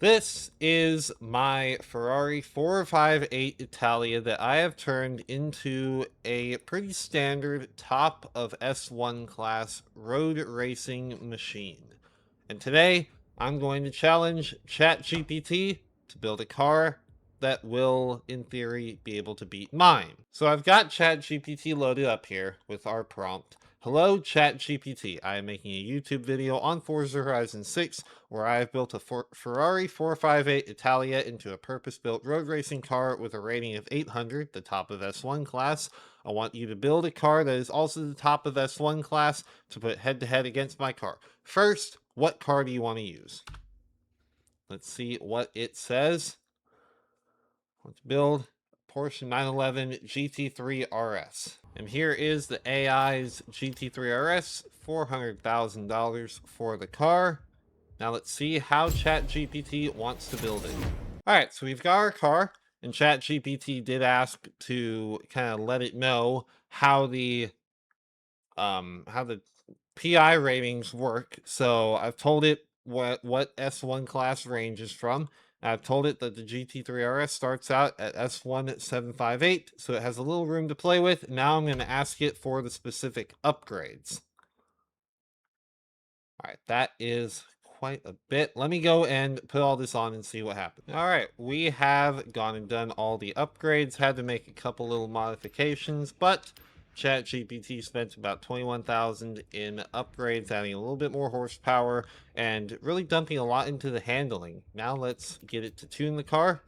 This is my Ferrari 458 Italia that I have turned into a pretty standard top of S1 class road racing machine. And today I'm going to challenge ChatGPT to build a car that will, in theory, be able to beat mine. So I've got ChatGPT loaded up here with our prompt. Hello, ChatGPT. I am making a YouTube video on Forza Horizon 6 where I have built a Ferrari 458 Italia into a purpose-built road racing car with a rating of 800, the top of S1 class. I want you to build a car that is also the top of S1 class to put head-to-head against my car. First, what car do you want to use? Let's see what it says. Let's build Porsche 911 GT3 RS. And here is the AI's GT3 RS, $400,000 for the car. Now let's see how ChatGPT wants to build it. All right, so we've got our car, and ChatGPT did ask to kind of let it know how the PI ratings work. So I've told it what S1 class range is from. I've told it that the GT3 RS starts out at S1758, so it has a little room to play with. Now I'm going to ask it for the specific upgrades. All right, that is quite a bit. Let me go and put all this on and see what happens. All right, we have gone and done all the upgrades, had to make a couple little modifications, but ChatGPT spent about 21,000 in upgrades, adding a little bit more horsepower and really dumping a lot into the handling. Now let's get it to tune the car.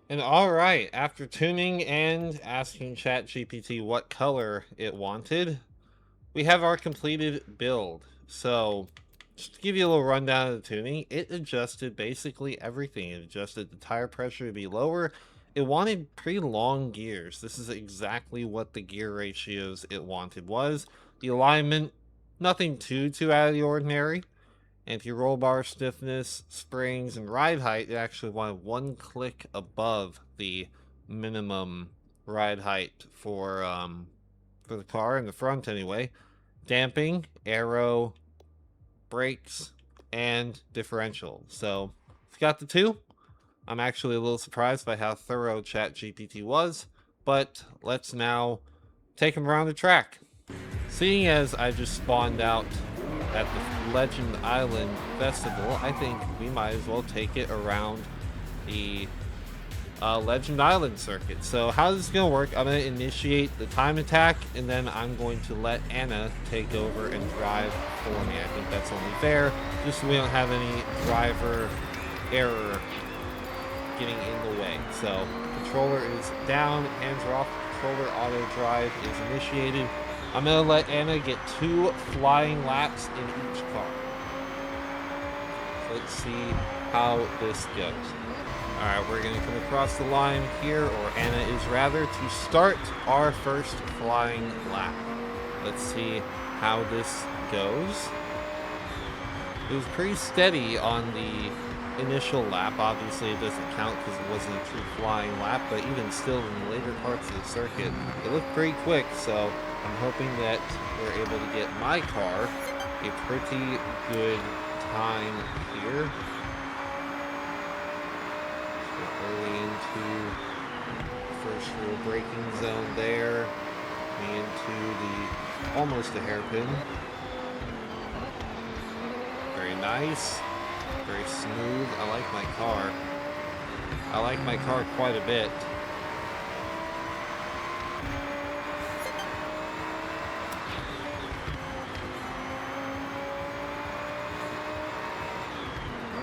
And all right, after tuning and asking ChatGPT what color it wanted, we have our completed build. So just to give you a little rundown of the tuning, it adjusted basically everything. It adjusted the tire pressure to be lower. It wanted pretty long gears. This is exactly what the gear ratios it wanted was. The alignment, nothing too out of the ordinary. Anti-roll bar stiffness, springs, and ride height, it actually wanted one click above the minimum ride height for the car in the front anyway. Damping, aero, brakes, and differential. So it's got the two. I'm actually a little surprised by how thorough ChatGPT was, but let's now take him around the track. Seeing as I just spawned out at the Legend Island Festival, I think we might as well take it around the Legend Island circuit. So how this is going to work, I'm going to initiate the time attack, and then I'm going to let Anna take over and drive for me. I think that's only fair, just so we don't have any driver error getting in the way. So controller is down, hands are off, controller auto drive is initiated. I'm going to let Anna get 2 flying laps in each car. So let's see how this goes. Alright, we're going to come across the line here, or Anna is rather, to start our first flying lap. Let's see how this goes. It was pretty steady on the initial lap. Obviously, it doesn't count because it wasn't a true flying lap, but even still, in the later parts of the circuit, it looked pretty quick, so I'm hoping that we're able to get my car a pretty good time here. Early into the first little braking zone there, into the almost a hairpin. Very nice, very smooth. I like my car. I like my car quite a bit.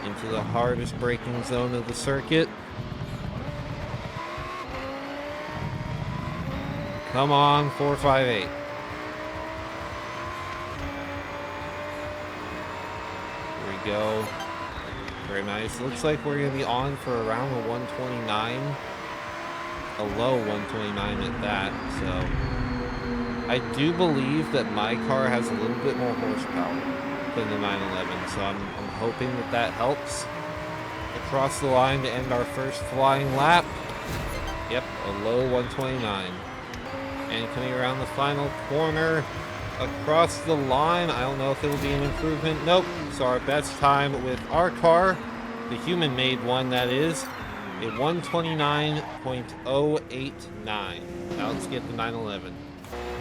Into the hardest braking zone of the circuit. Come on, 458. Here we go. Very nice. Looks like we're going to be on for around a 129. A low 129 at that. So I do believe that my car has a little bit more horsepower than the 911. So I'm hoping that that helps. Across the line to end our first flying lap. Yep, a low 129. And coming around the final corner, across the line, I don't know if it'll be an improvement. Nope. So our best time with our car the human-made one, that is, a 129.089. Now let's get the 911.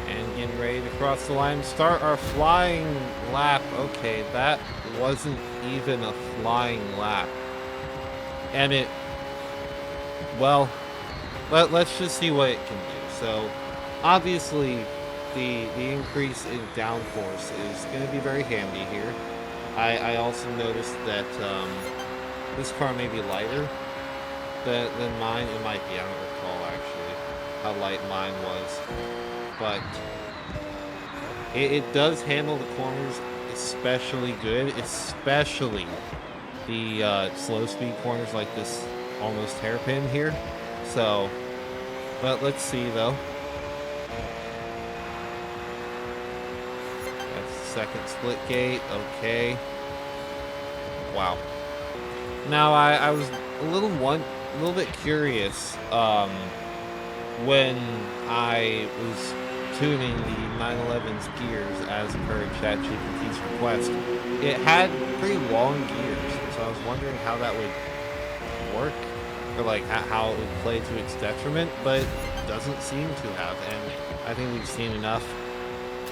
And getting ready to cross the line, start our flying lap. Okay, that wasn't even a flying lap. And it, well, let's just see what it can do. So, obviously, the increase in downforce is going to be very handy here. I also noticed that this car may be lighter than mine. It might be, I don't recall actually how light mine was. But it does handle the corners especially good, especially the slow speed corners like this almost hairpin here. So, but let's see though. That's the second split gate, okay. Wow. Now I was a little bit curious when I was tuning the 911's gears as per ChatGPT's request. It had pretty long gears, so I was wondering how that would work, or like how it would play to its detriment, but it doesn't seem to have, and I think we've seen enough.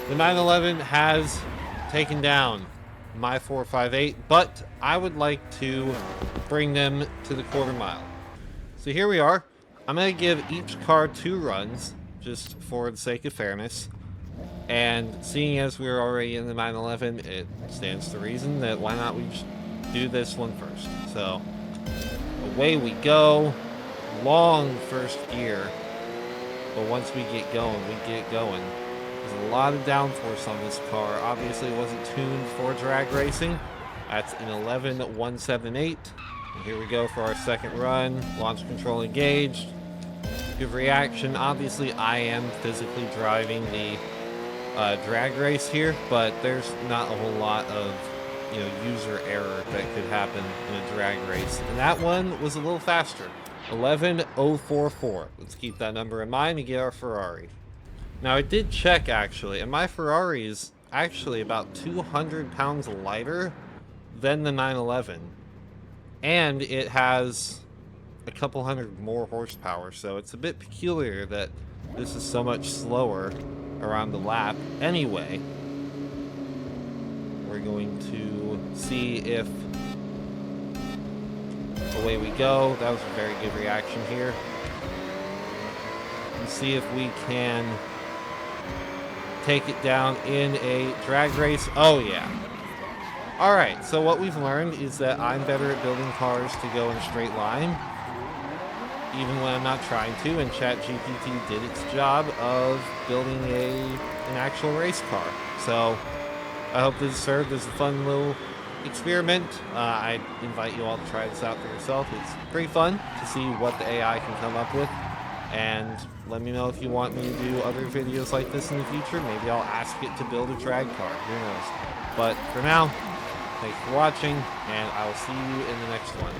The 911 has taken down my 458, but I would like to bring them to the quarter mile. So here we are. I'm going to give each car 2 runs, just for the sake of fairness. And seeing as we're already in the 911, it stands to reason that why not we just do this one first. So, away we go. Long first gear. But once we get going, we get going. There's a lot of downforce on this car. Obviously, it wasn't tuned for drag racing. That's an 11178. And here we go for our second run. Launch control engaged. Good reaction. Obviously, I am physically driving the drag race here, but there's not a whole lot of user error that could happen in a drag race. And that one was a little faster. 11044. Let's keep that number in mind and get our Ferrari. Now I did check actually, and my Ferrari is actually about 200 pounds lighter than the 911, and it has a couple hundred more horsepower, so it's a bit peculiar that this is so much slower around the lap. Anyway, we're going to see if away we go. That was a very good reaction here. And see if we can take it down in a drag race. Oh yeah. Alright, so what we've learned is that I'm better at building cars to go in a straight line, even when I'm not trying to, and ChatGPT did its job of building an actual race car. So I hope this served as a fun little experiment. I invite you all to try this out for yourself. It's pretty fun to see what the AI can come up with, and let me know if you want me to do other videos like this in the future. Maybe I'll ask it to build a drag car, who knows. But for now, thanks for watching, and I will see you in the next one.